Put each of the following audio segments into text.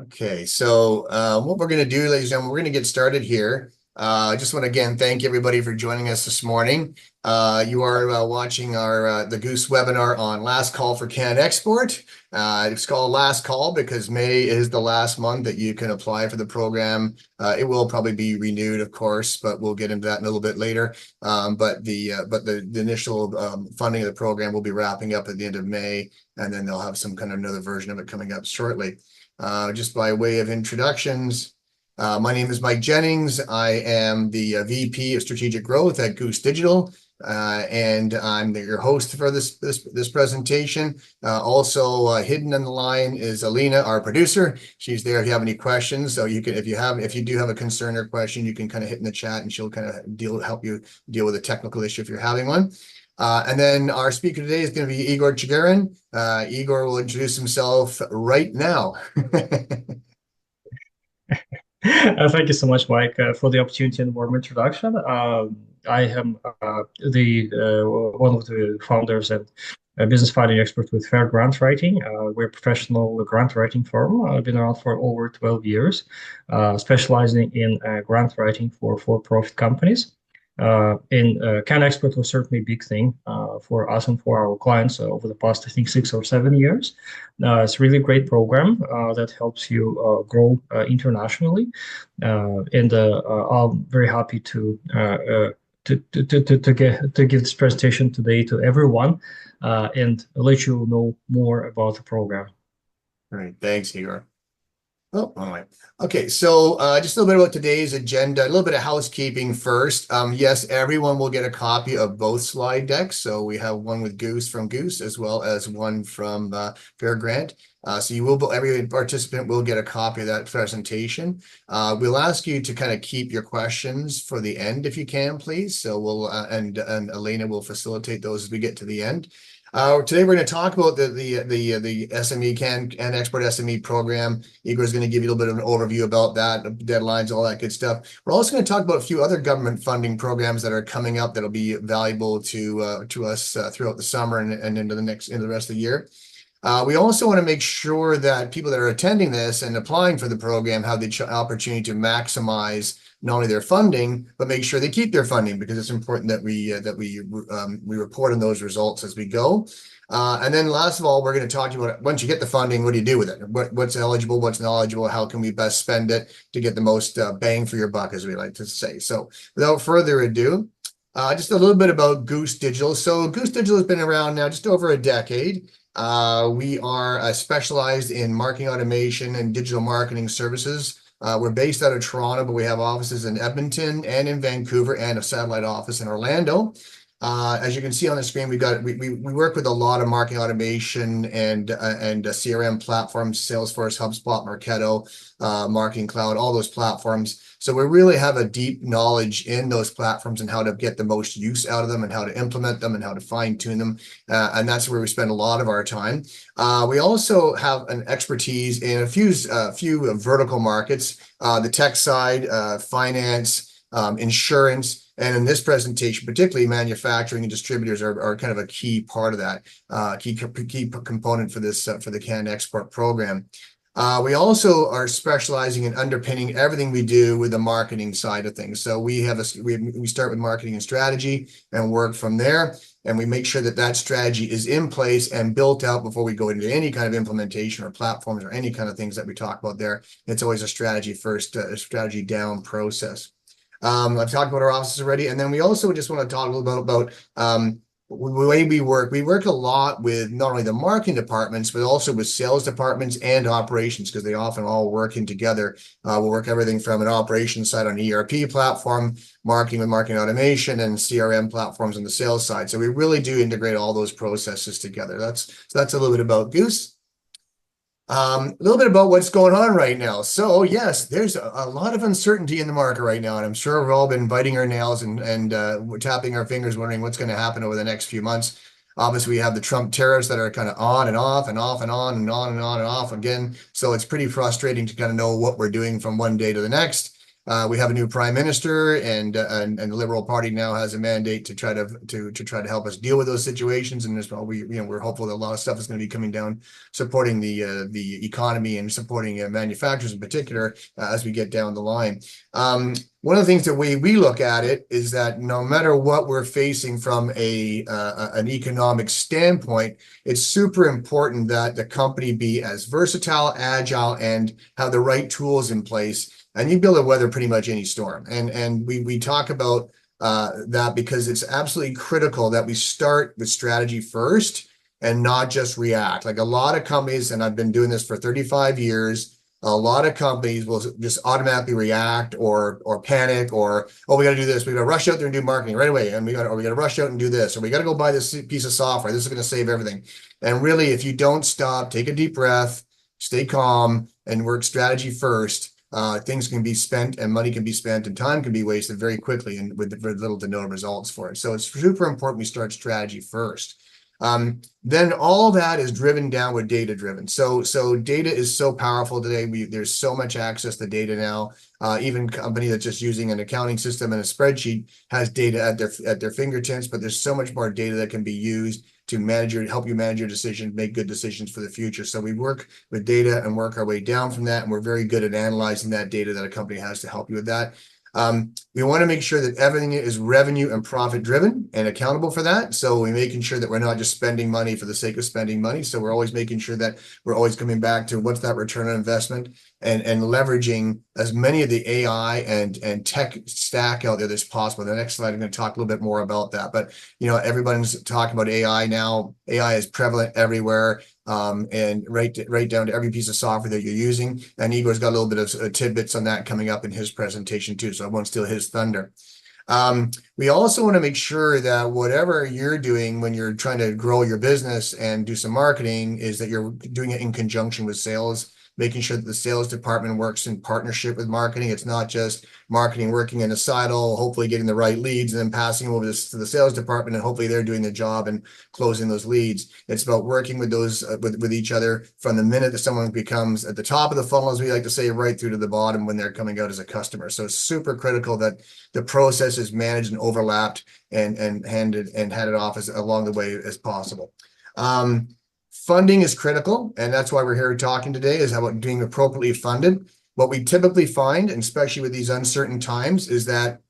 Okay, so what we're going to do, ladies and gentlemen, we're going to get started here. I just want to again thank everybody for joining us this morning. You are watching our the Goose webinar on last call for CanExport. It's called last call because May is the last month that you can apply for the program. It will probably be renewed, of course, but we'll get into that in a little bit later. But the initial funding of the program will be wrapping up at the end of May, and then they'll have some kind of another version of it coming up shortly. Just by way of introductions, my name is Mike Jennings. I am the VP of Strategic Growth at Goose Digital, and I'm your host for this presentation. Also hidden on the line is Alina, our producer. She's there if you have any questions. So you can, if you do have a concern or question, you can kind of hit in the chat, and she'll kind of help you deal with a technical issue if you're having one. And then our speaker today is going to be Igor Chigarin. Igor will introduce himself right now. Thank you so much, Mike, for the opportunity and warm introduction. I am one of the founders and business funding expert with Fair Grant Writing. We're a professional grant writing firm. I've been around for over 12 years, specializing in grant writing for for-profit companies. CanExport was certainly a big thing for us and for our clients over the past, I think, 6 or 7 years. It's a really great program that helps you grow internationally, and I'm very happy to give this presentation today to everyone and let you know more about the program. All right, thanks, Igor. Oh, all right. Okay, so just a little bit about today's agenda, a little bit of housekeeping first. Yes, everyone will get a copy of both slide decks. So we have one with Goose from Goose as well as one from Fair Grant. So every participant will get a copy of that presentation. We'll ask you to kind of keep your questions for the end if you can, please. So we'll and Elena will facilitate those as we get to the end. Today we're going to talk about the SME CanExport SME program. Igor is going to give you a little bit of an overview about that, deadlines, all that good stuff. We're also going to talk about a few other government funding programs that are coming up that'll be valuable to us throughout the summer and into the rest of the year. We also want to make sure that people that are attending this and applying for the program have the opportunity to maximize not only their funding, but make sure they keep their funding, because it's important that we report on those results as we go. And then last of all, we're going to talk to you about, once you get the funding, what do you do with it? What's eligible, what's not eligible, how can we best spend it to get the most bang for your buck, as we like to say. So without further ado, just a little bit about Goose Digital. So Goose Digital has been around now just over a decade. We are specialized in marketing automation and digital marketing services. We're based out of Toronto, but we have offices in Edmonton and in Vancouver and a satellite office in Orlando. As you can see on the screen, we work with a lot of marketing automation and CRM platforms, Salesforce, HubSpot, Marketo, Marketing Cloud, all those platforms. So we really have a deep knowledge in those platforms and how to get the most use out of them and how to implement them and how to fine tune them. And that's where we spend a lot of our time. We also have an expertise in a few vertical markets, the tech side, finance, insurance. And in this presentation, particularly manufacturing and distributors are kind of a key part of that, key component for this for the CanExport program. We also are specializing in underpinning everything we do with the marketing side of things. So we start with marketing and strategy and work from there, and we make sure that that strategy is in place and built out before we go into any kind of implementation or platforms or any kind of things that we talk about there. It's always a strategy first, a strategy down process. I've talked about our offices already, and then we also just want to talk a little bit about the way we work. We work a lot with not only the marketing departments, but also with sales departments and operations, because they often all working together. We'll work everything from an operations side on ERP platform, marketing with marketing automation, and CRM platforms on the sales side. So we really do integrate all those processes together. That's a little bit about Goose. A little bit about what's going on right now. So yes, there's a lot of uncertainty in the market right now, and I'm sure we've all been biting our nails and we're tapping our fingers, wondering what's going to happen over the next few months. Obviously, we have the Trump tariffs that are kind of on and off and off and on and on and on and off again. So it's pretty frustrating to kind of know what we're doing from one day to the next. We have a new prime minister, and the Liberal Party now has a mandate to try to help us deal with those situations. And as well, we're hopeful that a lot of stuff is going to be coming down, supporting the economy and supporting manufacturers in particular as we get down the line. One of the things that we look at it is that no matter what we're facing from an economic standpoint, it's super important that the company be as versatile, agile, and have the right tools in place, and you be able to weather pretty much any storm. And we talk about that because it's absolutely critical that we start with strategy first and not just react. Like a lot of companies, and I've been doing this for 35 years, a lot of companies will just automatically react or panic, or, oh, we got to do this. We got to rush out there and do marketing right away. And we got to rush out and do this, or we got to go buy this piece of software. This is going to save everything. And really, if you don't stop, take a deep breath, stay calm, and work strategy first, things can be spent and money can be spent and time can be wasted very quickly and with little to no results for it. So it's super important we start strategy first. Then all that is driven down with data driven. So data is so powerful today. There's so much access to data now. Even company that's just using an accounting system and a spreadsheet has data at their fingertips, but there's so much more data that can be used to help you manage your decisions, make good decisions for the future. So we work with data and work our way down from that, and we're very good at analyzing that data that a company has to help you with that. We want to make sure that everything is revenue and profit driven and accountable for that. So we're making sure that we're not just spending money for the sake of spending money. So we're always making sure that we're always coming back to what's that return on investment, and leveraging as many of the AI and tech stack out there as possible. The next slide, I'm going to talk a little bit more about that. But everybody's talking about AI now. AI is prevalent everywhere. And right down to every piece of software that you're using. And Igor's got a little bit of tidbits on that coming up in his presentation too, so I won't steal his thunder. We also want to make sure that whatever you're doing when you're trying to grow your business and do some marketing is that you're doing it in conjunction with sales, making sure that the sales department works in partnership with marketing. It's not just marketing working in a silo, hopefully getting the right leads and then passing them over to the sales department, and hopefully they're doing the job and closing those leads. It's about working with those with each other from the minute that someone becomes at the top of the funnel, as we like to say, right through to the bottom when they're coming out as a customer. So it's super critical that the process is managed and overlapped and handed off as along the way as possible. Funding is critical, and that's why we're here talking today, is about being appropriately funded. What we typically find, and especially with these uncertain times, is that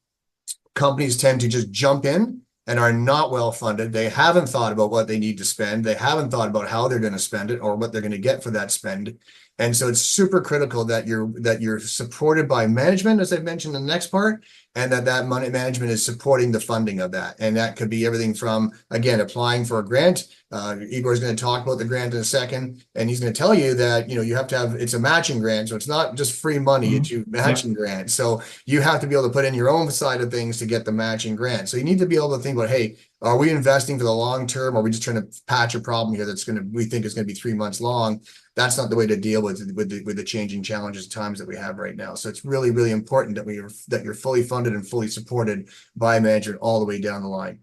companies tend to just jump in and are not well funded. They haven't thought about what they need to spend. They haven't thought about how they're going to spend it or what they're going to get for that spend. And so it's super critical that you're supported by management, as I've mentioned in the next part, and that money management is supporting the funding of that. And that could be everything from, again, applying for a grant. Igor is going to talk about the grant in a second, and he's going to tell you that you have to have, it's a matching grant, so it's not just free money, it's a matching grant. So you have to be able to put in your own side of things to get the matching grant. So you need to be able to think about, hey, are we investing for the long term? Or are we just trying to patch a problem here we think is going to be 3 months long? That's not the way to deal with the changing challenges times that we have right now. So it's really, really important that you're fully funded and fully supported by management all the way down the line.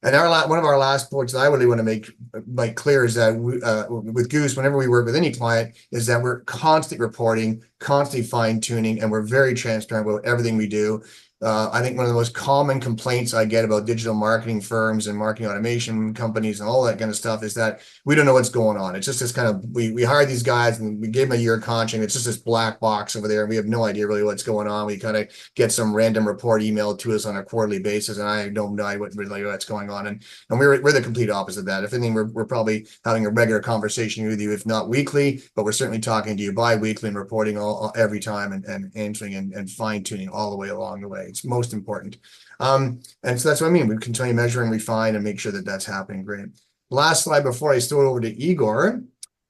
And one of our last points that I really want to make clear is that with Goose, whenever we work with any client, is that we're constantly reporting, constantly fine tuning, and we're very transparent about everything we do. I think one of the most common complaints I get about digital marketing firms and marketing automation companies and all that kind of stuff is that we don't know what's going on. It's just this kind of, we hire these guys and we give them a year contract. It's just this black box over there. And we have no idea really what's going on. We kind of get some random report emailed to us on a quarterly basis, and I don't know what's going on. And we're the complete opposite of that. If anything, we're probably having a regular conversation with you, if not weekly, but we're certainly talking to you bi-weekly and reporting every time and answering and fine tuning all the way along the way. It's most important. And so that's what I mean. We continue measuring, refine, and make sure that that's happening. Great. Last slide before I throw it over to Igor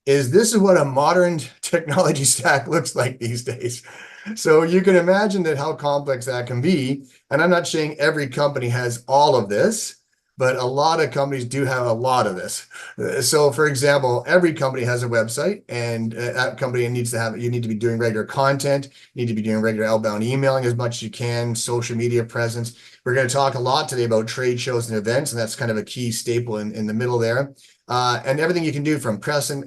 is this is what a modern technology stack looks like these days. So you can imagine that how complex that can be. And I'm not saying every company has all of this, but a lot of companies do have a lot of this. So for example, every company has a website, and that company needs to have, you need to be doing regular content, you need to be doing regular outbound emailing as much as you can, social media presence. We're going to talk a lot today about trade shows and events, and that's kind of a key staple in the middle there. And everything you can do from press and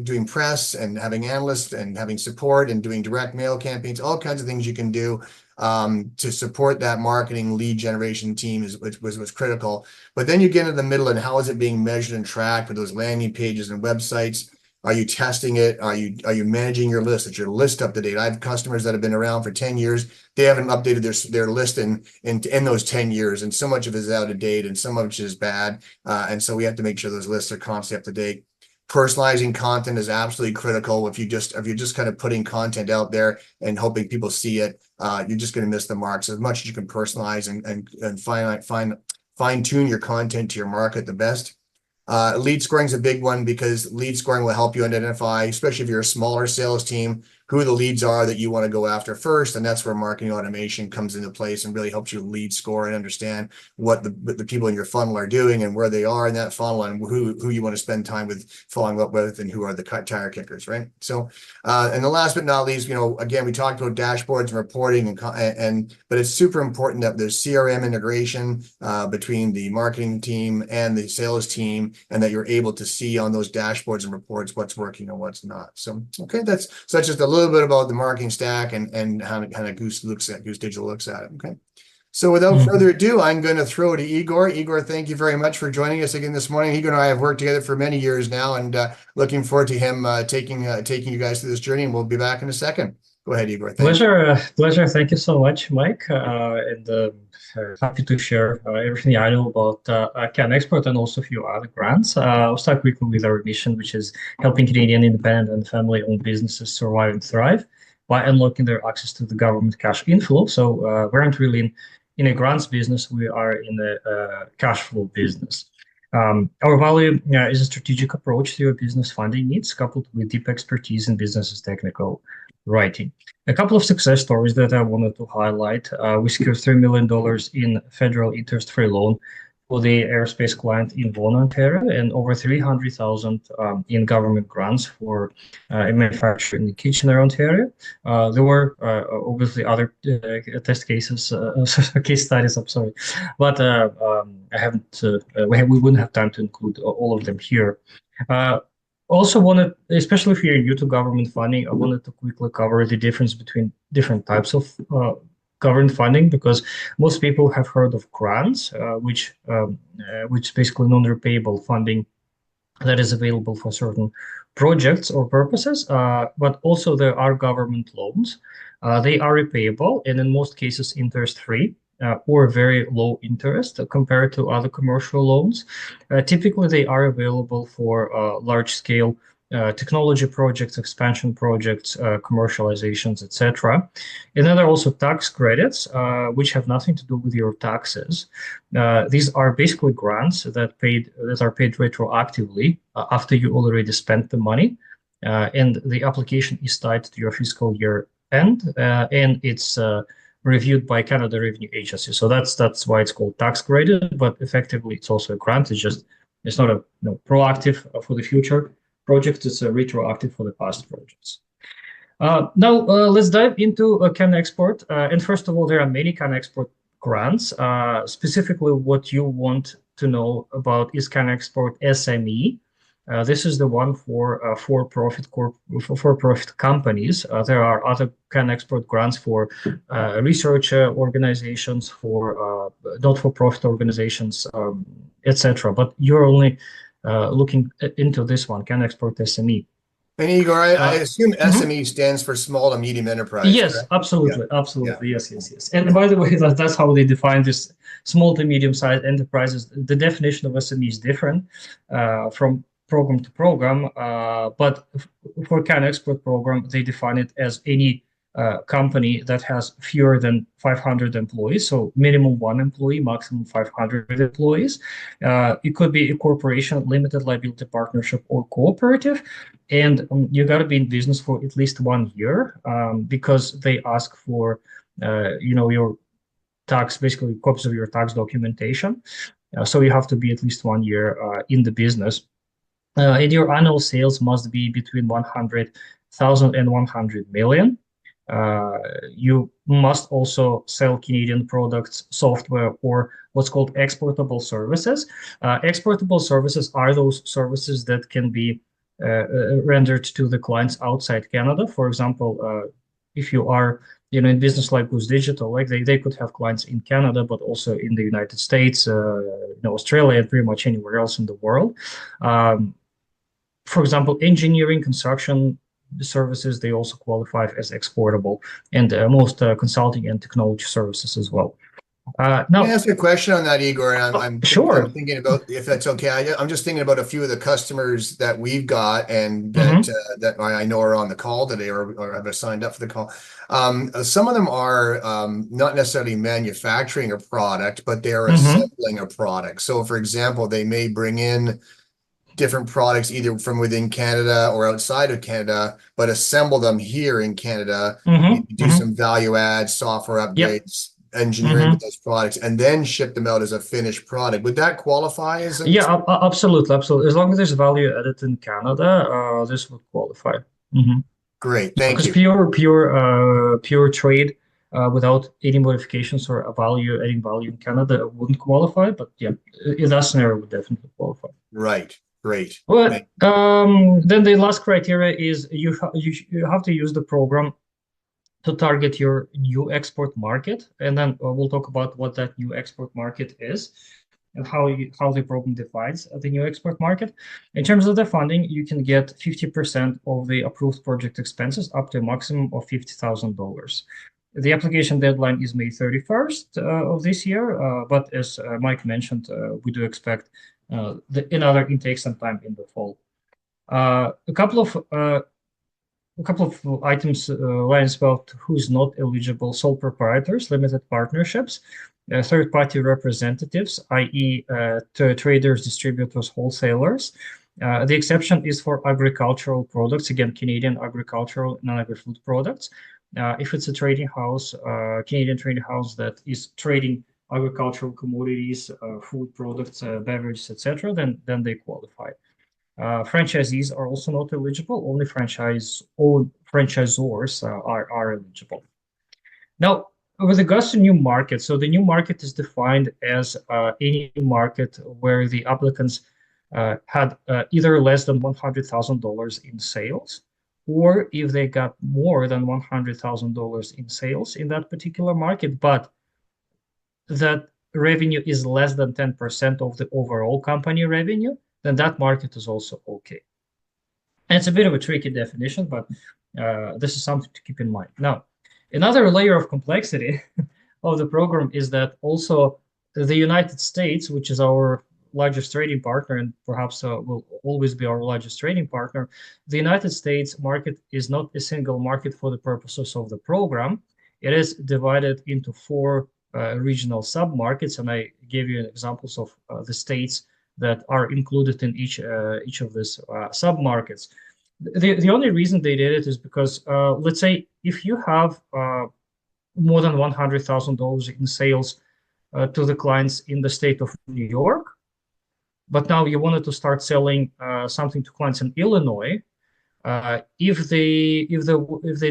doing press and having analysts and having support and doing direct mail campaigns, all kinds of things you can do to support that marketing lead generation team was critical. But then you get into the middle, and how is it being measured and tracked with those landing pages and websites? Are you testing it? Are you managing your list? Is your list up to date? I have customers that have been around for 10 years. They haven't updated their list in those 10 years, and so much of it is out of date, and so much is bad. And so we have to make sure those lists are constantly up to date. Personalizing content is absolutely critical. If you're just kind of putting content out there and hoping people see it, you're just going to miss the mark. So as much as you can personalize and fine tune your content to your market the best. Lead scoring is a big one, because lead scoring will help you identify, especially if you're a smaller sales team, who the leads are that you want to go after first. And that's where marketing automation comes into place and really helps you lead score and understand what the people in your funnel are doing and where they are in that funnel, and who you want to spend time with, following up with, and who are the tire kickers, right? So, and the last but not least, again, we talked about dashboards and reporting, but it's super important that there's CRM integration between the marketing team and the sales team, and that you're able to see on those dashboards and reports what's working and what's not. So, okay, that's just a little bit about the marketing stack and how Goose Digital looks at it. Okay. So without further ado, I'm going to throw to Igor. Igor, thank you very much for joining us again this morning. Igor and I have worked together for many years now, and looking forward to him taking you guys through this journey, and we'll be back in a second. Go ahead, Igor. Pleasure. Thank you so much, Mike. And happy to share everything I know about CanExport and also a few other grants. I'll start quickly with our mission, which is helping Canadian independent and family-owned businesses survive and thrive by unlocking their access to the government cash inflow. So we aren't really in a grants business, we are in a cash flow business. Our value is a strategic approach to your business funding needs, coupled with deep expertise in business's technical writing. A couple of success stories that I wanted to highlight. We secured $3 million in federal interest-free loan for the aerospace client in Vaughan, Ontario, and over $300,000 in government grants for a manufacturer in Kitchener, Ontario. There were obviously other test cases, case studies, I'm sorry, but I haven't. We wouldn't have time to include all of them here. Also wanted, especially if you're new to government funding, I wanted to quickly cover the difference between different types of government funding, because most people have heard of grants, which is basically non-repayable funding that is available for certain projects or purposes. But also there are government loans. They are repayable, and in most cases interest-free. Or very low interest compared to other commercial loans. Typically, they are available for large-scale technology projects, expansion projects, commercializations, etc. And then there are also tax credits, which have nothing to do with your taxes. These are basically grants that are paid retroactively after you already spent the money, and the application is tied to your fiscal year end, and it's reviewed by Canada Revenue Agency. So that's why it's called tax credit, but effectively it's also a grant. It's not a proactive for the future project. It's a retroactive for the past projects. Now let's dive into CanExport. And first of all, there are many CanExport grants. Specifically, what you want to know about is CanExport SME. This is the one for for-profit companies. There are other CanExport grants for research organizations, for not-for-profit organizations, etc. But you're only looking into this one, CanExport SME. And Igor, I assume SME stands for small to medium enterprise. Yes, correct? Absolutely, yeah. Absolutely, yeah. Yes. And by the way, that's how they define this small to medium-sized enterprises. The definition of SME is different from program to program, but for CanExport program, they define it as any company that has fewer than 500 employees, so minimum 1 employee, maximum 500 employees. It could be a corporation, limited liability partnership, or cooperative, and you got to be in business for at least 1 year, because they ask for your tax, basically copies of your tax documentation. So you have to be at least 1 year in the business. And your annual sales must be between 100,000 and 100 million. You must also sell Canadian products, software, or what's called exportable services. Exportable services are those services that can be rendered to the clients outside Canada. For example, if you are in business like Goose Digital, like they could have clients in Canada, but also in the United States, Australia, and pretty much anywhere else in the world. For example, engineering, construction services, they also qualify as exportable, and most consulting and technology services as well. Can I Now, ask a question on that, Igor? And I'm sure. thinking about, if that's okay. I'm just thinking about a few of the customers that we've got and Hmm. that I know are on the call today or have signed up for the call. Some of them are not necessarily manufacturing a product, but they are Hmm. assembling a product. So, for example, they may bring in different products either from within Canada or outside of Canada, but assemble them here in Canada, Hmm. maybe do Hmm. some value add, software Yep. upgrades, engineering with Hmm. those products, and then ship them out as a finished product. Would that qualify as an Yeah, absolutely, absolutely. As long as there's value added in Canada, this would qualify. Hmm. great? Thank Because you. pure trade without any modifications or a value adding value in Canada wouldn't qualify. But yeah, in that scenario, would definitely qualify. Right. Great. But then the last criteria is you have to use the program to target your new export market, and then we'll talk about what that new export market is and how the program defines the new export market. In terms of the funding, you can get 50% of the approved project expenses up to a maximum of $50,000. The application deadline is May 31st of this year, but as Mike mentioned, we do expect another intake sometime in the fall. Uh, a couple of uh, a couple of items lines about who's not eligible: sole proprietors, limited partnerships, third-party representatives, i.e. Traders, distributors, wholesalers. The exception is for agricultural products, again, Canadian agricultural and agri-food products. If it's a trading house, Canadian trading house that is trading agricultural commodities, food products, beverages, etc., then they qualify. Franchisees are also not eligible. Only franchisors are eligible. Now, with regards to new market, so the new market is defined as any market where the applicants had either less than $100,000 in sales, or if they got more than $100,000 in sales in that particular market, but that revenue is less than 10% of the overall company revenue, then that market is also okay. And it's a bit of a tricky definition, but this is something to keep in mind. Now, another layer of complexity of the program is that also the United States, which is our largest trading partner and perhaps will always be our largest trading partner, the United States market is not a single market for the purposes of the program. It is divided into four regional sub-markets, and I gave you examples of the states that are included in each of these sub-markets. The only reason they did it is because let's say if you have more than $100,000 in sales to the clients in the state of New York, but now you wanted to start selling something to clients in Illinois, if they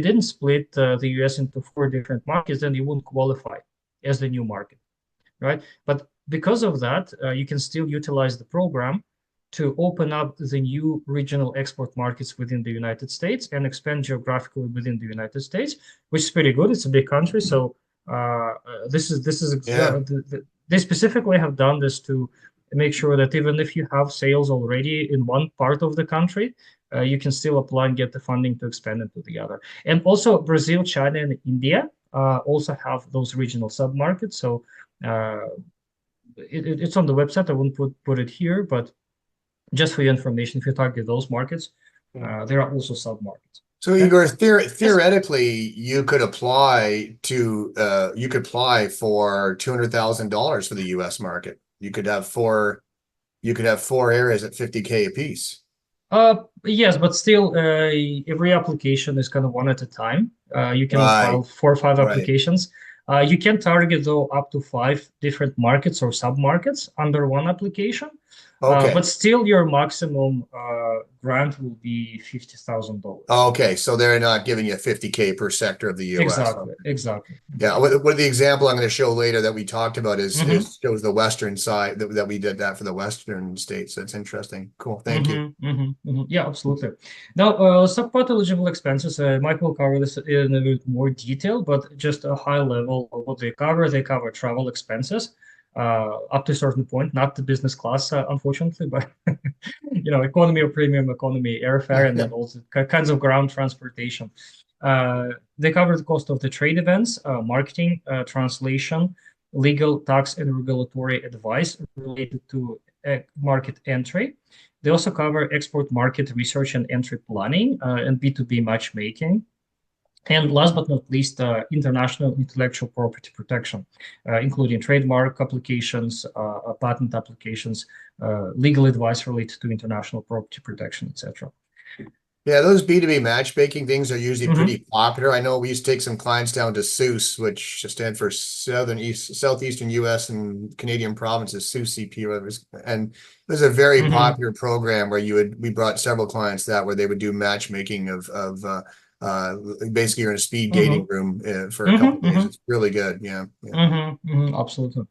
didn't split the US into four different markets, then you wouldn't qualify as the new market, right? But because of that, you can still utilize the program to open up the new regional export markets within the United States and expand geographically within the United States, which is pretty good. It's a big country, so Yeah. they specifically have done this to make sure that even if you have sales already in one part of the country, you can still apply and get the funding to expand into the other. And also Brazil, China, and India also have those regional sub-markets. So uh, it's on the website. I wouldn't put it here, but just for your information, if you target those markets, there are also sub-markets. So Okay. Igor, Yes. theoretically, you could apply for $200,000 for the U.S. market. You could have four areas at 50K a piece. Yes, but still, every application is kind of one at a time. You cannot file Right, 4 or 5 right. applications. You can target though up to 5 different markets or sub-markets under one application, Okay. but still your maximum grant will be $50,000. Okay. So they're not giving you 50K per sector of the US. Exactly, exactly, Yeah, exactly. what the example I'm going to show later that we talked about Mm-hmm. is shows the western side that we did that for the western states. That's interesting. Cool. Thank you. Yeah, absolutely. Now, support eligible expenses, Mike will cover this in a bit more detail, but just a high level of what they cover. They cover travel expenses up to a certain point, not the business class, unfortunately, but economy or premium economy airfare, and then also kinds of ground transportation. They cover the cost of the trade events, marketing, translation, legal, tax, and regulatory advice related to market entry. They also cover export market research and entry planning and B2B matchmaking. And last but not least, international intellectual property protection, including trademark applications, patent applications, legal advice related to international property protection, etc. Yeah, those B2B matchmaking things are usually Mm-hmm. pretty popular. I know we used to take some clients down to SUS, which stands for Southeastern US and Canadian Provinces, SUS CP, or whatever. And it was a very Mm-hmm. popular program where we brought several clients that where they would do matchmaking of basically you're in a speed dating Mm-hmm. room for a couple of Mm-hmm. days. Mm-hmm. It's really good. Yeah, yeah. Absolutely.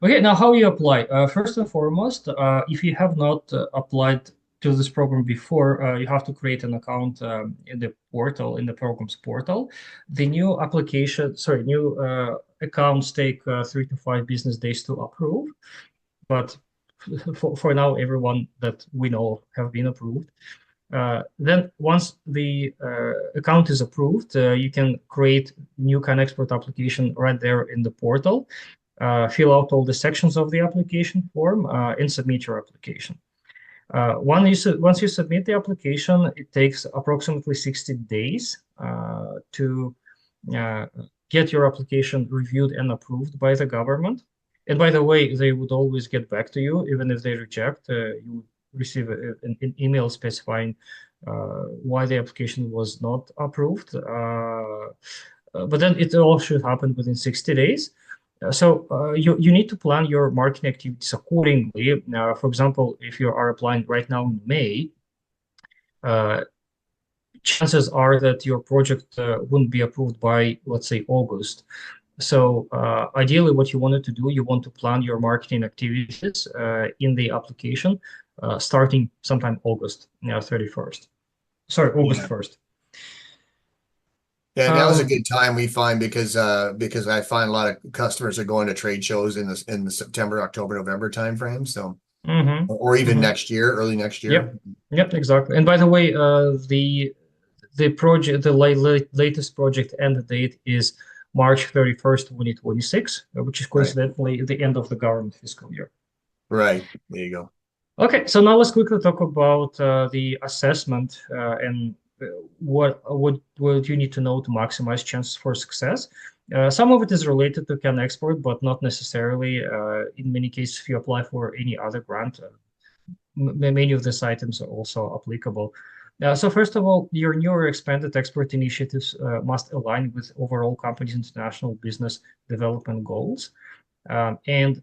Okay, now how you apply? First and foremost, if you have not applied to this program before, you have to create an account in the portal, in the program's portal. The new new accounts take 3 to 5 business days to approve, but for now, everyone that we know have been approved. Then once the account is approved, you can create new CanExport application right there in the portal, fill out all the sections of the application form, and submit your application. Once you submit the application, it takes approximately 60 days to uh, get your application reviewed and approved by the government. And by the way, they would always get back to you, even if they reject. You would receive an email specifying why the application was not approved. But then it all should happen within 60 days. You need to plan your marketing activities accordingly. For example, if you are applying right now in May, uh, chances are that your project wouldn't be approved by, let's say, August. So ideally, what you wanted to do, you want to plan your marketing activities in the application starting sometime August 31st. Sorry, August Yeah. 1st. Yeah, now is a Um, good time we find because I find a lot of customers are going to trade shows in the September, October, November timeframe. So mhm, or even mhm. next year, early next year. Yep, yep, exactly. And by the way, the latest project end date is March 31st, 2026, which is Right. coincidentally the end of the government fiscal year. Right. There you go. Okay, so now let's quickly talk about the assessment and what you need to know to maximize chances for success. Some of it is related to CanExport, but not necessarily. In many cases, if you apply for any other grant, many of these items are also applicable. So first of all, your new or expanded export initiatives must align with overall company's international business development goals. And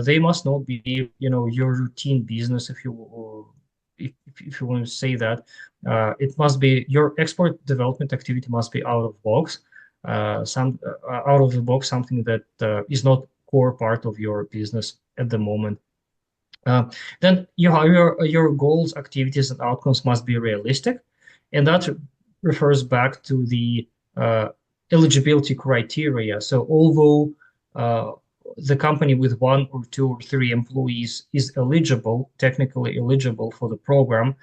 they must not be, your routine business, if you want to say that. It must be your export development activity must be out of box, out of the box, something that is not core part of your business at the moment. Uh, then your goals, activities, and outcomes must be realistic, and that refers back to the eligibility criteria. So although uh, the company with 1 or 2 or 3 employees is eligible, technically eligible for the program,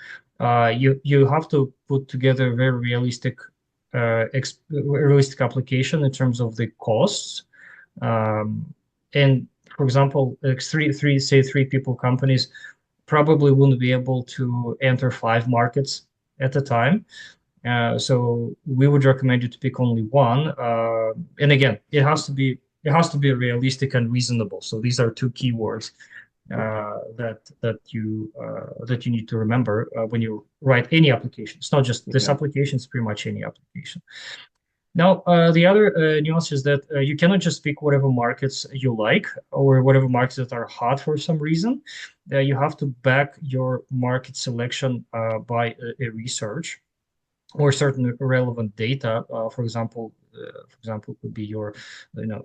you have to put together a very realistic application in terms of the costs. And for example, like three people companies probably wouldn't be able to enter 5 markets at a time. So we would recommend you to pick only one. And again, it has to be realistic and reasonable. So these are two keywords that you need to remember when you write any application. It's not just this Yeah. application; it's pretty much any application. Now, the other nuance is that you cannot just pick whatever markets you like or whatever markets that are hot for some reason. You have to back your market selection by a research or certain relevant data. For example, could be your,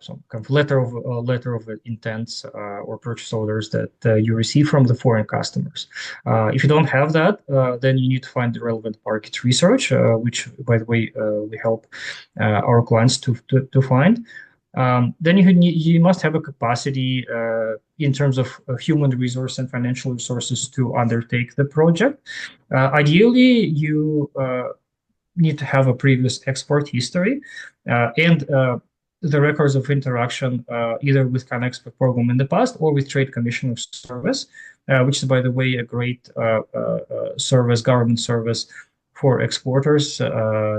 some kind of letter of intents or purchase orders that you receive from the foreign customers. If you don't have that, then you need to find the relevant market research, which, by the way, we help our clients to find. Then you must have a capacity in terms of human resource and financial resources to undertake the project. Ideally, you need to have a previous export history and the records of interaction either with CanExport program in the past or with Trade Commission of Service, which is, by the way, a great service, government service for exporters.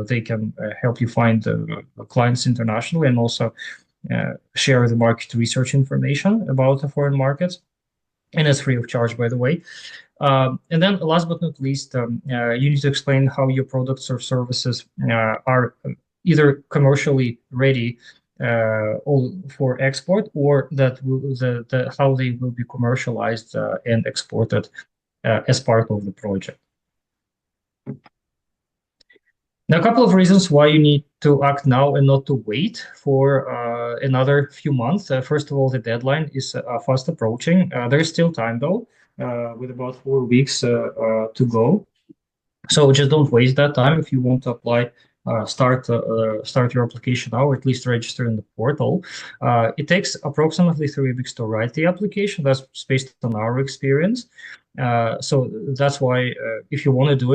They can help you find clients internationally and also share the market research information about the foreign markets. And it's free of charge, by the way. And then last but not least, you need to explain how your products or services are either commercially ready for export or that how they will be commercialized and exported as part of the project. Now, a couple of reasons why you need to act now and not to wait for another few months. First of all, the deadline is fast approaching. There is still time, though, with about 4 weeks to go. So just don't waste that time. If you want to apply, start your application now, or at least register in the portal. It takes approximately 3 weeks to write the application. That's based on our experience. So that's why if you want to do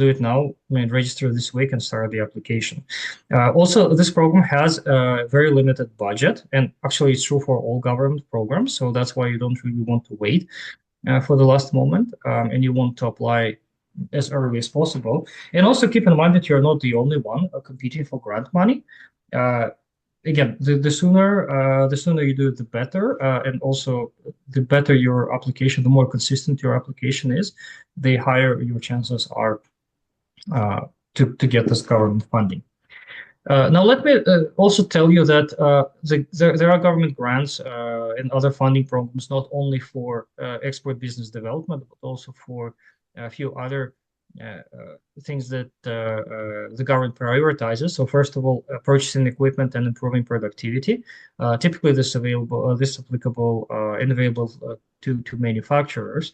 it now. I mean, register this week and start the application. Also, this program has a very limited budget, and actually it's true for all government programs. So that's why you don't really want to wait for the last moment, and you want to apply as early as possible. And also keep in mind that you're not the only one competing for grant money. Again, the sooner you do it, the better. And also, the better your application, the more consistent your application is, the higher your chances are to get this government funding. Now, let me also tell you that there are government grants and other funding programs, not only for export business development, but also for a few other things that the government prioritizes. So first of all, purchasing equipment and improving productivity. Typically, this applicable and available to manufacturers.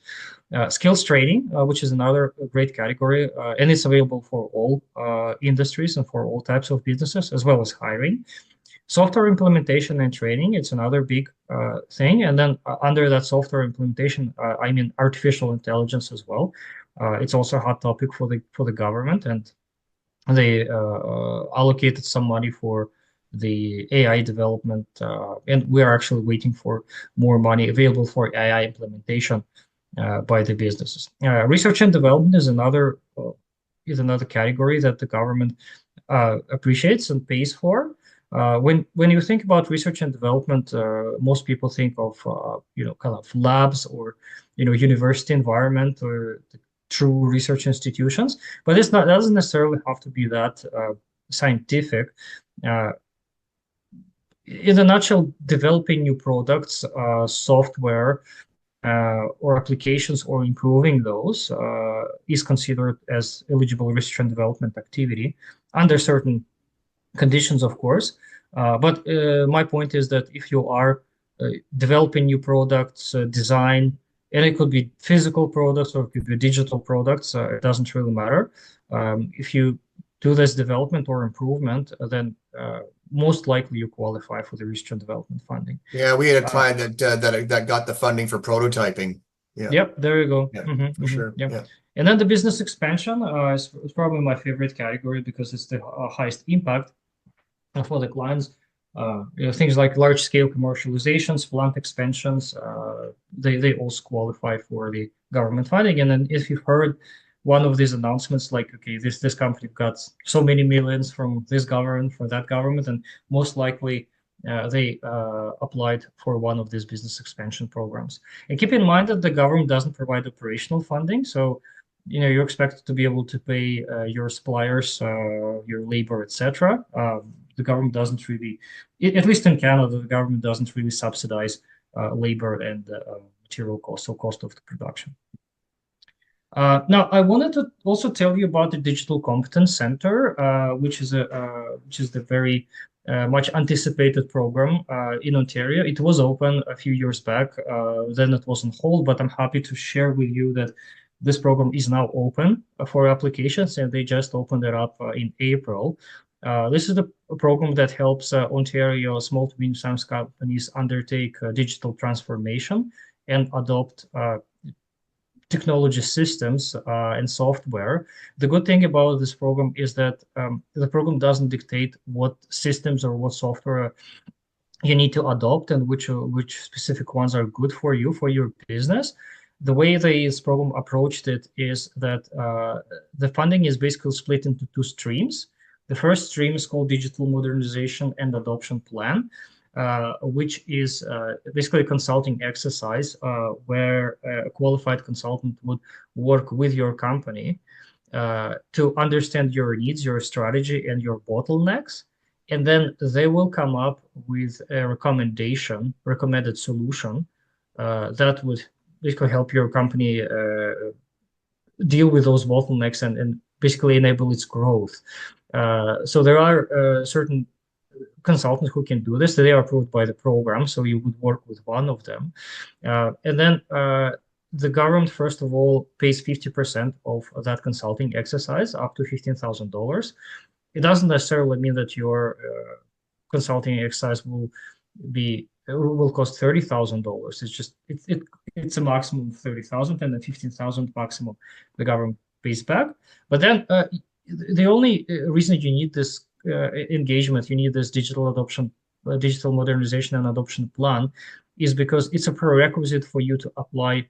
Skills training, which is another great category, and it's available for all industries and for all types of businesses, as well as hiring. Software implementation and training, it's another big thing. And then under that software implementation, I mean artificial intelligence as well. It's also a hot topic for the government, and they allocated some money for the AI development, and we are actually waiting for more money available for AI implementation by the businesses. Research and development is another category that the government appreciates and pays for. When you think about research and development, most people think of kind of labs or university environment or true research institutions, but that doesn't necessarily have to be that scientific. In a nutshell, developing new products, software, or applications, or improving those is considered as eligible research and development activity under certain conditions, of course. But my point is that if you are developing new products, design, and it could be physical products or it could be digital products, it doesn't really matter. If you do this development or improvement, then most likely you qualify for the research and development funding. Yeah, we had a client that got the funding for prototyping. Yeah. Yep, there you go. Yeah, for sure. Yep. Yeah. And then the business expansion is probably my favorite category because it's the highest impact for the clients. Things like large-scale commercializations, plant expansions, they also qualify for the government funding. And then if you've heard one of these announcements, like, okay, this company got so many millions from this government, for that government, and most likely they applied for one of these business expansion programs. And keep in mind that the government doesn't provide operational funding. So you're expected to be able to pay your suppliers, your labor, etc. The government doesn't really, at least in Canada, the government doesn't really subsidize labor and material costs, so cost of the production. Now, I wanted to also tell you about the Digital Competence Center, which is the very much anticipated program in Ontario. It was open a few years back, then it was on hold, but I'm happy to share with you that this program is now open for applications, and they just opened it up in April. This is the program that helps Ontario small to medium-sized companies undertake digital transformation and adopt technology systems and software. The good thing about this program is that the program doesn't dictate what systems or what software you need to adopt and which specific ones are good for you for your business. The way this program approached it is that the funding is basically split into two streams. The first stream is called Digital Modernization and Adoption Plan, which is basically a consulting exercise where a qualified consultant would work with your company to understand your needs, your strategy, and your bottlenecks. And then they will come up with a recommended solution that would basically help your company deal with those bottlenecks and basically enable its growth. So there are certain consultants who can do this. They are approved by the program, so you would work with one of them. And then the government, first of all, pays 50% of that consulting exercise, up to $15,000. It doesn't necessarily mean that your consulting exercise will cost $30,000. It's just it's a maximum of 30,000 and then 15,000 maximum the government pays back. But then the only reason you need this engagement, you need this digital modernization and adoption plan, is because it's a prerequisite for you to apply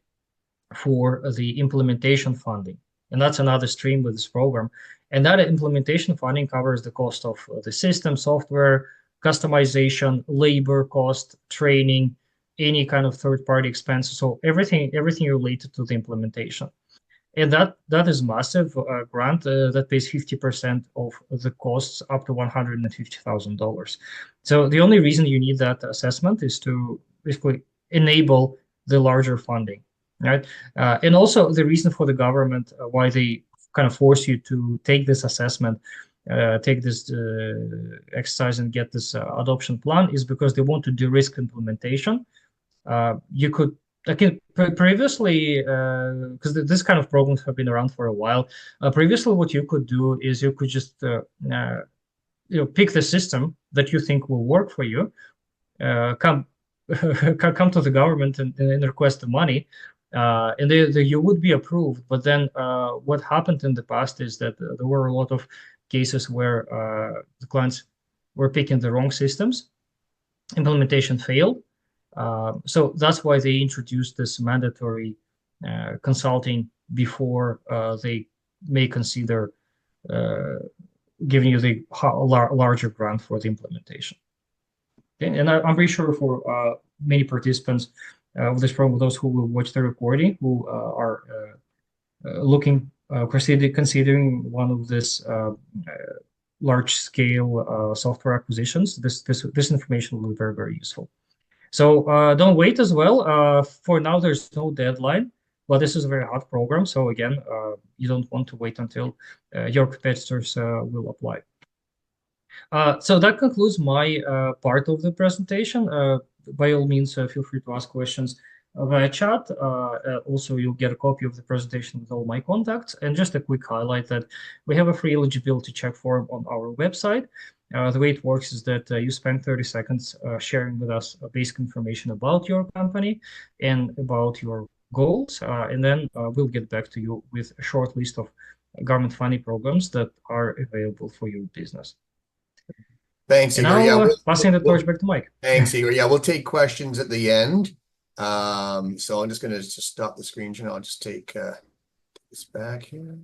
for the implementation funding. And that's another stream with this program. And that implementation funding covers the cost of the system, software, customization, labor cost, training, any kind of third-party expenses. So everything related to the implementation. And that is massive grant that pays 50% of the costs up to $150,000. So the only reason you need that assessment is to basically enable the larger funding, right? And also the reason for the government why they kind of force you to take this assessment, take this exercise and get this adoption plan is because they want to de-risk implementation. You could previously, because this kind of programs have been around for a while. Previously, what you could do is you could just pick the system that you think will work for you, come to the government and request the money, and you would be approved. But then what happened in the past is that there were a lot of cases where the clients were picking the wrong systems, implementation failed. So that's why they introduced this mandatory consulting before they may consider giving you the larger grant for the implementation. Okay? And I'm pretty sure for many participants of this program, those who will watch the recording, who are considering one of this large-scale software acquisitions, this information will be very, very useful. So don't wait as well. For now, there's no deadline, but this is a very hot program. So again, you don't want to wait until your competitors will apply. So that concludes my part of the presentation. By all means, feel free to ask questions via chat. Also, you'll get a copy of the presentation with all my contacts. And just a quick highlight that we have a free eligibility check form on our website. The way it works is that you spend 30 seconds sharing with us basic information about your company and about your goals. And then we'll get back to you with a short list of government funding programs that are available for your business. Thanks, And Igor. now passing the torch back to Mike. Thanks, Igor. Yeah, we'll take questions at the end. So I'm just going to stop the screen share. I'll just take this back here.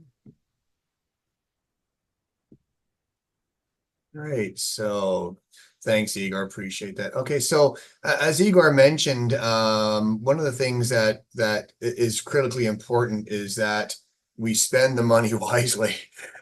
Great. So thanks, Igor. Appreciate that. Okay, so as Igor mentioned, one of the things that is critically important is that we spend the money wisely,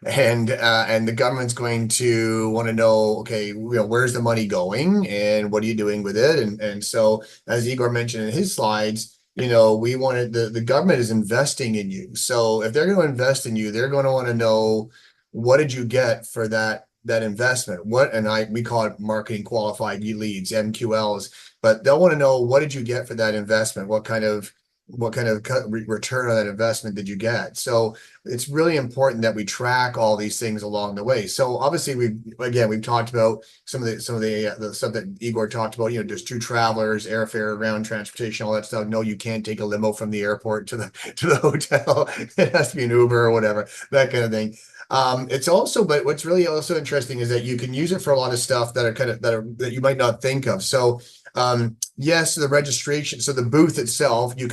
and the government's going to want to know, okay, where's the money going and what are you doing with it? And so, as Igor mentioned in his slides, we wanted the government is investing in you. So if they're going to invest in you, they're going to want to know, what did you get for that investment? We call it marketing qualified leads, MQLs, but they'll want to know, what did you get for that investment? What kind of return on that investment did you get? So it's really important that we track all these things along the way. So obviously we've talked about some of the stuff that Igor talked about. There's two travelers, airfare, ground transportation, all that stuff. No, you can't take a limo from the airport to the hotel. It has to be an Uber or whatever, that kind of thing. It's also, but what's really also interesting is that you can use it for a lot of stuff that you might not think of. So yes, the registration. So the booth itself, the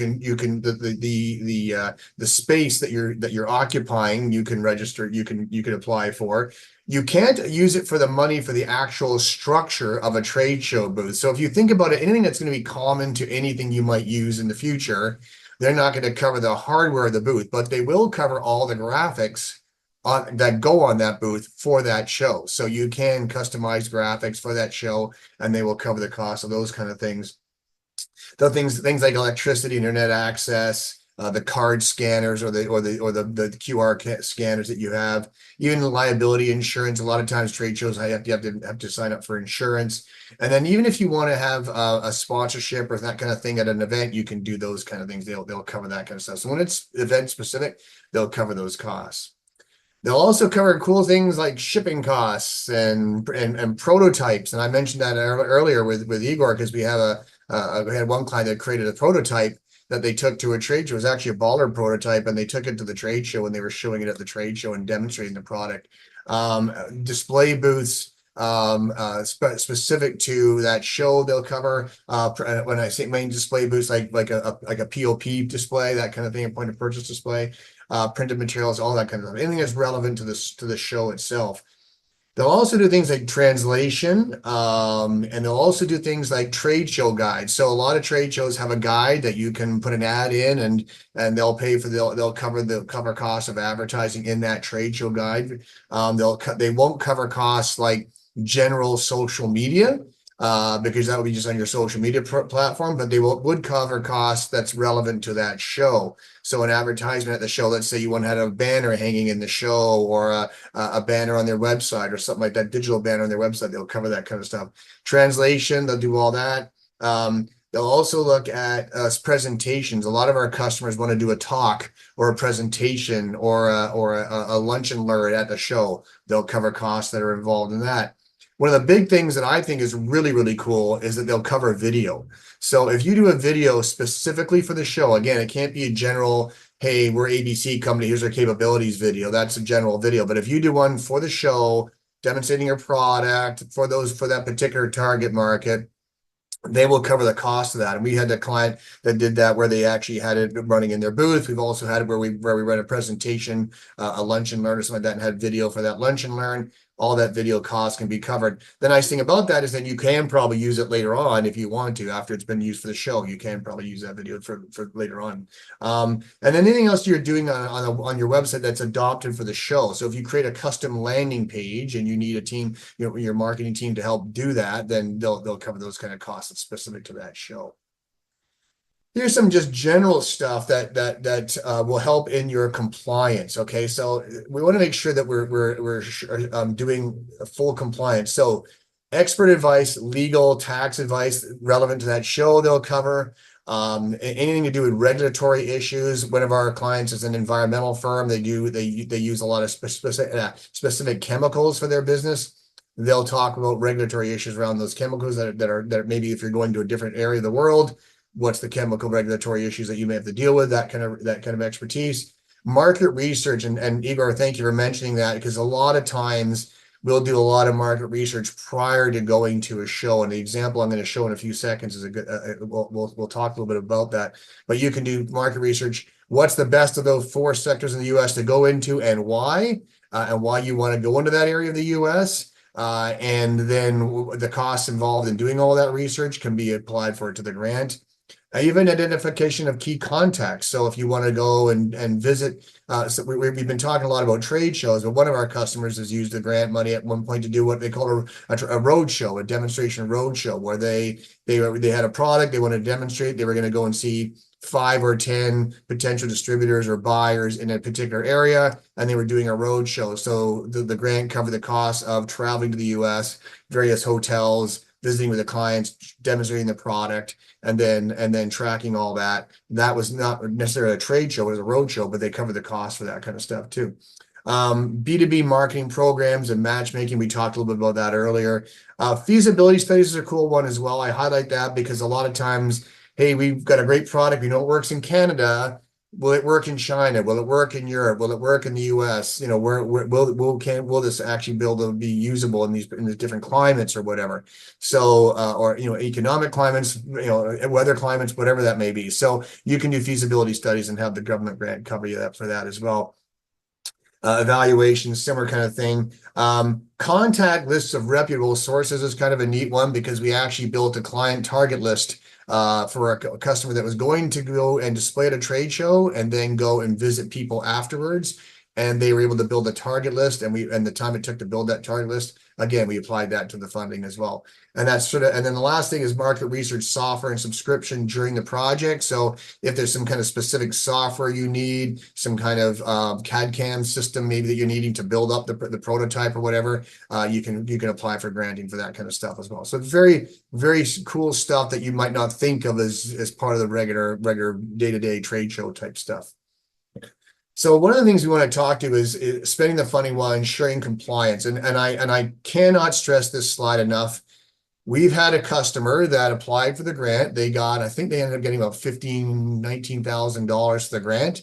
space that you're occupying, you can register, you can apply for. You can't use it for the money for the actual structure of a trade show booth. So if you think about it, anything that's going to be common to anything you might use in the future, they're not going to cover the hardware of the booth, but they will cover all the graphics that go on that booth for that show. So you can customize graphics for that show, and they will cover the cost of those kind of things. The things like electricity, internet access, the card scanners or the QR scanners that you have, even the liability insurance. A lot of times trade shows, you have to sign up for insurance. And then even if you want to have a sponsorship or that kind of thing at an event, you can do those kind of things. They'll cover that kind of stuff. So when it's event specific, they'll cover those costs. They'll also cover cool things like shipping costs and prototypes. And I mentioned that earlier with Igor, because we had one client that created a prototype that they took to a trade show. It was actually a baller prototype, and they took it to the trade show, and they were showing it at the trade show and demonstrating the product. Display booths specific to that show, they'll cover. When I say main display booths, like a POP display, that kind of thing, a point of purchase display. Printed materials, all that kind of stuff. Anything that's relevant to the show itself. They'll also do things like translation, and they'll also do things like trade show guides. So a lot of trade shows have a guide that you can put an ad in, and they'll cover costs of advertising in that trade show guide. They won't cover costs like general social media, because that would be just on your social media platform, but they would cover costs that's relevant to that show. So an advertisement at the show, let's say you want to have a banner hanging in the show, or a banner on their website or something like that, digital banner on their website, they'll cover that kind of stuff. Translation, they'll do all that. They'll also look at presentations. A lot of our customers want to do a talk or a presentation or a lunch and learn at the show. They'll cover costs that are involved in that. One of the big things that I think is really, really cool is that they'll cover video. So if you do a video specifically for the show, again, it can't be a general, hey, we're ABC company, here's our capabilities video. That's a general video. But if you do one for the show, demonstrating your product for that particular target market, they will cover the cost of that. And we had a client that did that, where they actually had it running in their booth. We've also had it where we ran a presentation, a lunch and learn or something like that, and had video for that lunch and learn. All that video cost can be covered. The nice thing about that is that you can probably use it later on if you want to. After it's been used for the show, you can probably use that video for later on. And then anything else you're doing on your website that's adopted for the show. So if you create a custom landing page and you need a team, your marketing team to help do that, then they'll cover those kind of costs that's specific to that show. Here's some just general stuff that will help in your compliance. Okay, so we want to make sure that we're doing full compliance. So expert advice, legal, tax advice relevant to that show, they'll cover. Anything to do with regulatory issues. One of our clients is an environmental firm. They use a lot of specific chemicals for their business. They'll talk about regulatory issues around those chemicals that are maybe, if you're going to a different area of the world, what's the chemical regulatory issues that you may have to deal with, that kind of expertise. Market research, and Igor, thank you for mentioning that, because a lot of times we'll do a lot of market research prior to going to a show. And the example I'm going to show in a few seconds is a good, we'll talk a little bit about that, but you can do market research. What's the best of those 4 sectors in the US to go into, and why you want to go into that area of the US. And then the costs involved in doing all that research can be applied for to the grant. Even identification of key contacts. So if you want to go and visit, so we've been talking a lot about trade shows, but one of our customers has used the grant money at one point to do what they call a road show, a demonstration road show, where they had a product they wanted to demonstrate. They were going to go and see 5 or 10 potential distributors or buyers in a particular area, and they were doing a road show. So the grant covered the cost of traveling to the US, various hotels, visiting with the clients, demonstrating the product, and then tracking all that. That was not necessarily a trade show, it was a road show, but they covered the cost for that kind of stuff too. B2B marketing programs and matchmaking, we talked a little bit about that earlier. Feasibility studies is a cool one as well. I highlight that because a lot of times, hey, we've got a great product, we know it works in Canada. Will it work in China? Will it work in Europe? Will it work in the US? You know, will this actually be able to be usable in the different climates or whatever? So, or, you know, economic climates, you know, weather climates, whatever that may be. So you can do feasibility studies and have the government grant cover you for that as well. Evaluations, similar kind of thing. Contact lists of reputable sources is kind of a neat one because we actually built a client target list for a customer that was going to go and display at a trade show and then go and visit people afterwards. And they were able to build a target list, and the time it took to build that target list, again, we applied that to the funding as well. And that's sort of, and then the last thing is market research software and subscription during the project. So if there's some kind of specific software you need, some kind of CAD/CAM system maybe that you're needing to build up the prototype or whatever, you can apply for granting for that kind of stuff as well. So very, very cool stuff that you might not think of as part of the regular day-to-day trade show type stuff. So one of the things we want to talk to is spending the funding while ensuring compliance. And I cannot stress this slide enough. We've had a customer that applied for the grant. They got, I think they ended up getting about $19,000 for the grant.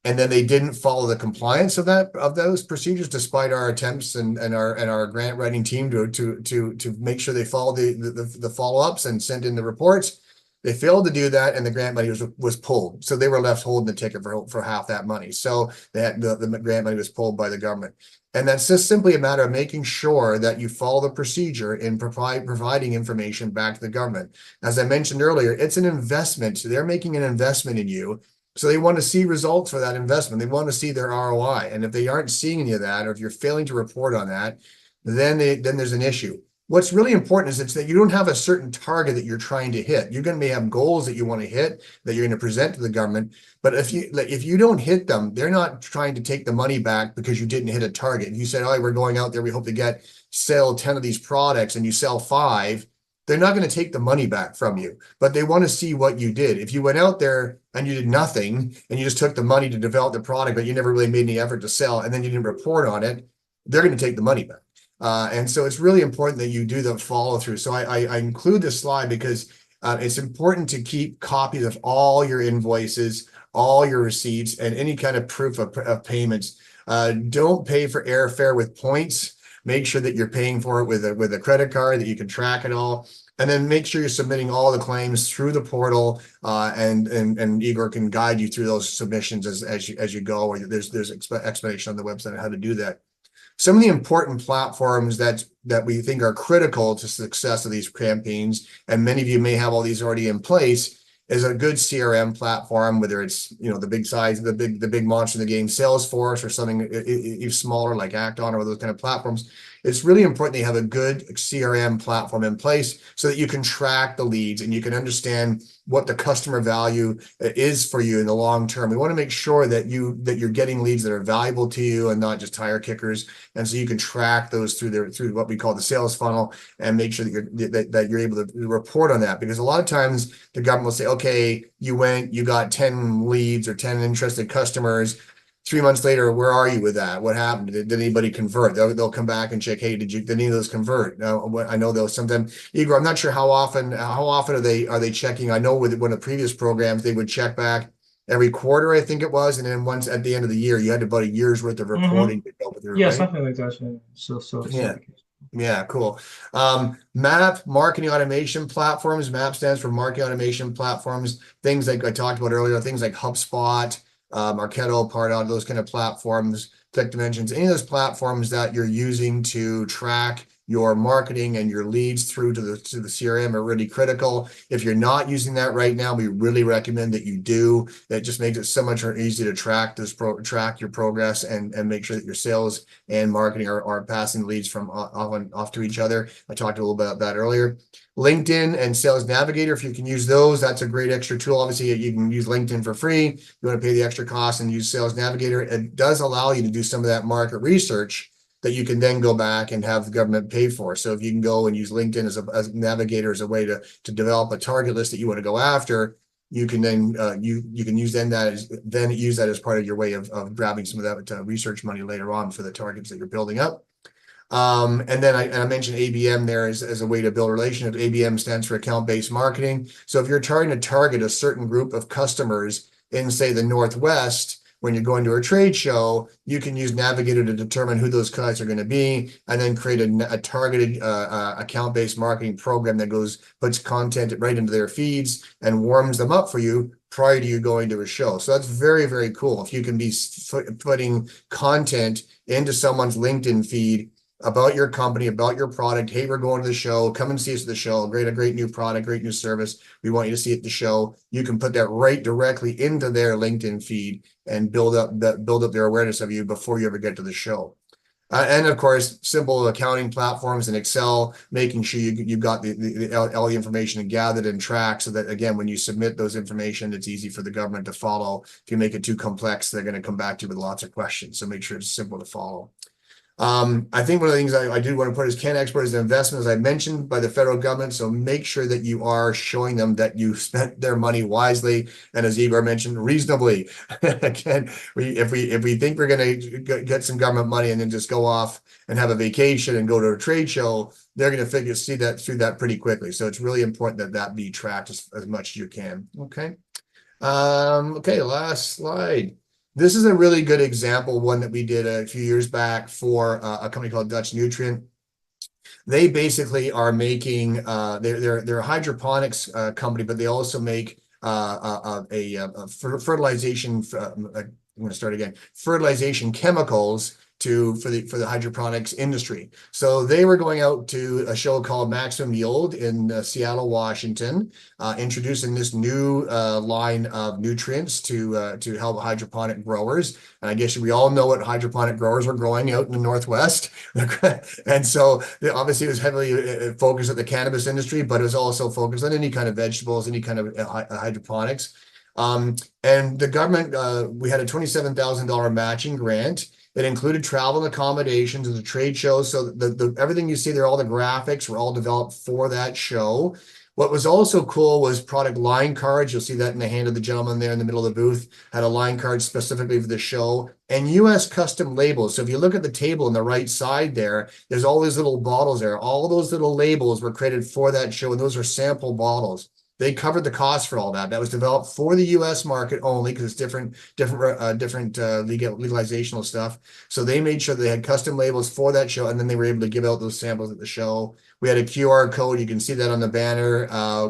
And then they didn't follow the compliance of those procedures, despite our attempts and our grant writing team to make sure they follow the follow-ups and sent in the reports. They failed to do that, and the grant money was pulled. So they were left holding the ticket for half that money. So the grant money was pulled by the government. And that's just simply a matter of making sure that you follow the procedure in providing information back to the government. As I mentioned earlier, it's an investment. So they're making an investment in you. So they want to see results for that investment. They want to see their ROI. And if they aren't seeing any of that, or if you're failing to report on that, then there's an issue. What's really important is it's that you don't have a certain target that you're trying to hit. You're going to have goals that you want to hit that you're going to present to the government. But if you don't hit them, they're not trying to take the money back because you didn't hit a target. If you said, oh, we're going out there, we hope to sell 10 of these products, and you sell 5, they're not going to take the money back from you, but they want to see what you did. If you went out there and you did nothing and you just took the money to develop the product, but you never really made any effort to sell, and then you didn't report on it, they're going to take the money back. And so it's really important that you do the follow through. So I include this slide because it's important to keep copies of all your invoices, all your receipts, and any kind of proof of payments. Don't pay for airfare with points. Make sure that you're paying for it with a credit card, that you can track it all. And then make sure you're submitting all the claims through the portal, and Igor can guide you through those submissions as you go. Or there's explanation on the website on how to do that. Some of the important platforms that we think are critical to success of these campaigns, and many of you may have all these already in place, is a good CRM platform, whether it's, you know, the big monster in the game, Salesforce, or something even smaller like Acton or those kind of platforms. It's really important that you have a good CRM platform in place so that you can track the leads and you can understand what the customer value is for you in the long term. We want to make sure that you're getting leads that are valuable to you and not just tire kickers. And so you can track those through what we call the sales funnel and make sure that you're able to report on that. Because a lot of times the government will say, okay, you got 10 leads or 10 interested customers. 3 months later, where are you with that? What happened? Did anybody convert? They'll come back and check, hey, did any of those convert? Now, I know they'll sometimes, Igor, I'm not sure how often are they checking? I know with one of the previous programs, they would check back every quarter, I think it was. And then once at the end of the year, you had about a year's worth of reporting to go through, Yeah, right? something like that. Yeah. The case. Yeah, cool. MAP, marketing automation platforms. MAP stands for marketing automation platforms. Things like I talked about earlier, things like HubSpot, Marketo, Pardot, those kind of platforms, Click Dimensions, any of those platforms that you're using to track your marketing and your leads through to the CRM are really critical. If you're not using that right now, we really recommend that you do. It just makes it so much more easy to track your progress and make sure that your sales and marketing are passing leads from off to each other. I talked a little bit about that earlier. LinkedIn and Sales Navigator, if you can use those, that's a great extra tool. Obviously, you can use LinkedIn for free. You want to pay the extra cost and use Sales Navigator. It does allow you to do some of that market research that you can then go back and have the government pay for. So if you can go and use LinkedIn as a navigator, as a way to develop a target list that you want to go after, you can then you can use use that as part of your way of grabbing some of that research money later on for the targets that you're building up. And then I mentioned ABM there as a way to build relationships. ABM stands for account-based marketing. So if you're trying to target a certain group of customers in, say, the Northwest, when you're going to a trade show, you can use Navigator to determine who those clients are going to be, and then create a targeted account-based marketing program that puts content right into their feeds and warms them up for you prior to you going to a show. So that's very, very cool. If you can be putting content into someone's LinkedIn feed about your company, about your product. Hey, we're going to the show. Come and see us at the show. A great new product, great new service. We want you to see it at the show. You can put that right directly into their LinkedIn feed and build up their awareness of you before you ever get to the show. And of course, simple accounting platforms and Excel, making sure you've got all the information gathered and tracked, so that, again, when you submit those information, it's easy for the government to follow. If you make it too complex, they're going to come back to you with lots of questions. So make sure it's simple to follow. I think one of the things I do want to put is CanExport is an investment, as I mentioned, by the federal government. So make sure that you are showing them that you spent their money wisely, and, as Igor mentioned, reasonably. Again, if we think we're going to get some government money and then just go off and have a vacation and go to a trade show, they're going to see that through that pretty quickly. So it's really important that be tracked as much as you can. Okay. Okay, last slide. This is a really good example, one that we did a few years back for a company called Dutch Nutrient. They basically are making they're a hydroponics company, but they also make fertilization. I'm going to start again. Fertilization chemicals for the hydroponics industry. So they were going out to a show called Maximum Yield in Seattle, Washington, introducing this new line of nutrients to help hydroponic growers. And I guess we all know what hydroponic growers were growing out in the Northwest. And so obviously it was heavily focused on the cannabis industry, but it was also focused on any kind of vegetables, any kind of hydroponics. And the government, we had a $27,000 matching grant. It included travel and accommodations and the trade shows. So everything you see there, all the graphics were all developed for that show. What was also cool was product line cards. You'll see that in the hand of the gentleman there in the middle of the booth, had a line card specifically for the show, and US custom labels. So if you look at the table on the right side there, there's all these little bottles there. All those little labels were created for that show, and those are sample bottles. They covered the cost for all that. That was developed for the U.S. market only, because it's different legalizational stuff. So they made sure they had custom labels for that show, and then they were able to give out those samples at the show. We had a QR code. You can see that on the banner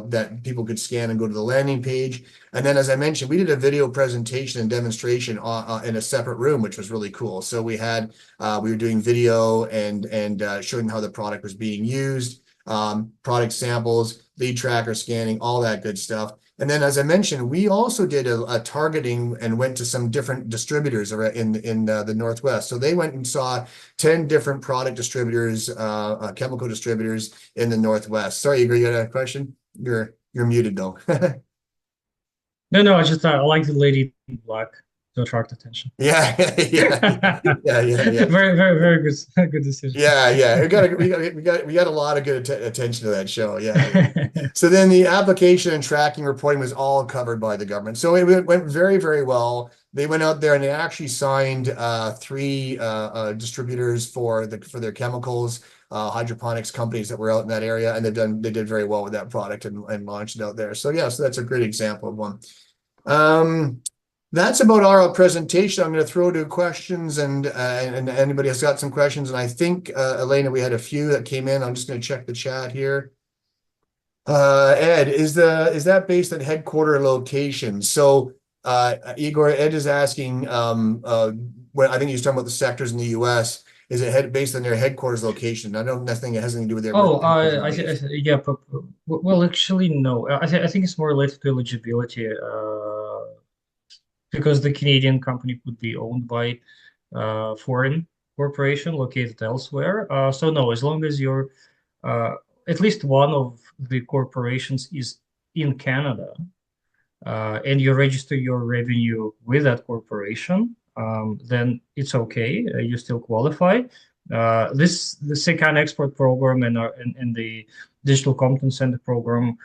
that people could scan and go to the landing page. And then, as I mentioned, we did a video presentation and demonstration in a separate room, which was really cool. So we were doing video and showing how the product was being used, product samples, lead tracker scanning, all that good stuff. And then, as I mentioned, we also did a targeting and went to some different distributors in the Northwest. So they went and saw 10 different product distributors, chemical distributors in the Northwest. Sorry, Igor, you had a question? You're muted though. No, I just I like the lady in black to attract attention. Yeah. Very good decision. Yeah. We got a lot of good attention to that show. Yeah. So then the application and tracking reporting was all covered by the government. So it went very, very well. They went out there and they actually signed 3 distributors for their chemicals, hydroponics companies that were out in that area, and they did very well with that product and launched it out there. So yeah, so that's a great example of one. That's about our presentation. I'm going to throw to questions, and anybody has got some questions. And I think, Elena, we had a few that came in. I'm just going to check the chat here. Ed, is that based on headquarter location? So, Igor, Ed is asking, I think he's talking about the sectors in the U.S. is it based on their headquarters location? I don't nothing it has anything to do with their Oh, based. yeah, but well, actually, no. I think it's more related to eligibility, because the Canadian company could be owned by foreign corporation located elsewhere. So no, as long as you're uh, at least one of the corporations is in Canada, and you register your revenue with that corporation, then it's okay. You still qualify. The SECAN export program and the digital competence center program,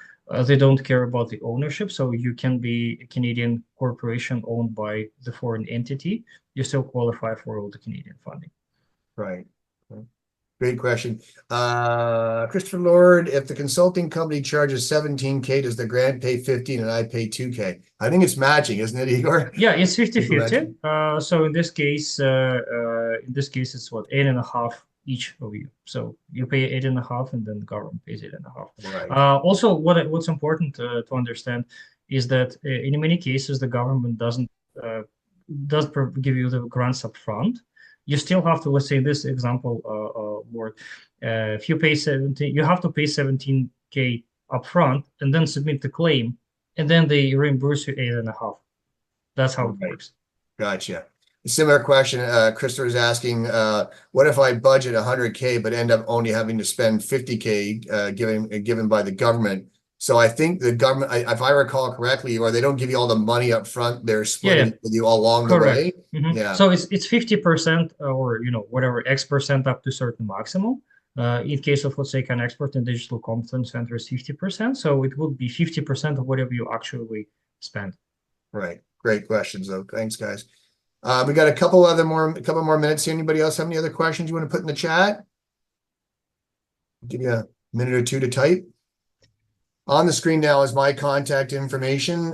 they don't care about the ownership. So you can be a Canadian corporation owned by the foreign entity. You still qualify for all the Canadian funding. Right. Great question. Christopher Lord, if the consulting company charges 17K, does the grant pay 15 and I pay 2K? I think it's matching, isn't it, Igor? Yeah, it's 50-50. Matching. So in this case, it's what, 8.5 each of you. So you pay 8.5, and then the government pays 8.5. Right. Also, what's important to understand is that in many cases the government doesn't uh, give you the grants up front. You still have to, let's say, this example, Lord, if you pay 17, you have to pay 17K upfront and then submit the claim, and then they reimburse you 8.5. That's how it Right. works. Gotcha. A similar question, Christopher is asking, what if I budget 100K but end up only having to spend 50K given by the government? So I think the government, if I recall correctly, or they don't give you all the money up front, they're Yeah, splitting yeah, it with you all along the correct. way. Yeah, So it's 50%, or whatever X% up to certain maximum. In case of, let's say, CanExport and digital competence center is 50%, so it would be 50% of whatever you actually spend. right. Great questions though. Thanks, guys. We got a couple more minutes here. Anybody else have any other questions you want to put in the chat? Give you a minute or two to type. On the screen now is my contact information.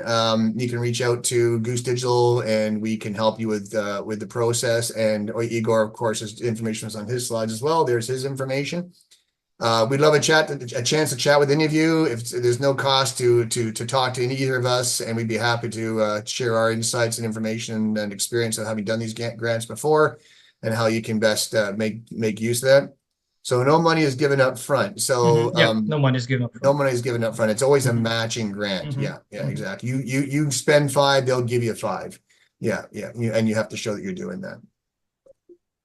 You can reach out to Goose Digital and we can help you with the process. And Igor, of course, his information is on his slides as well. There's his information. We'd love a chance to chat with any of you. If there's no cost to talk to either of us, and we'd be happy to share our insights and information and experience of having done these grants before, and how you can best make use of that. So no money is given up front. So Yeah, no money is given up no front. money is given up front. It's always a Mhm, matching grant. mhm, Yeah, mhm. exactly. You spend 5, they'll give you 5. Yeah. And you have to show that you're doing that.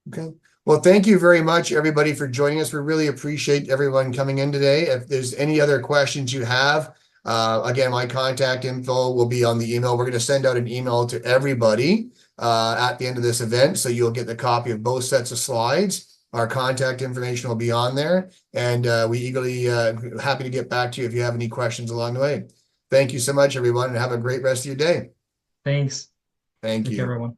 Okay. Well, thank you very much, everybody, for joining us. We really appreciate everyone coming in today. If there's any other questions you have, again, my contact info will be on the email. We're going to send out an email to everybody at the end of this event, so you'll get the copy of both sets of slides. Our contact information will be on there, and we eagerly happy to get back to you if you have any questions along the way. Thank you so much, everyone, and have a great rest of your day. Thanks. Thank Take care, you. everyone.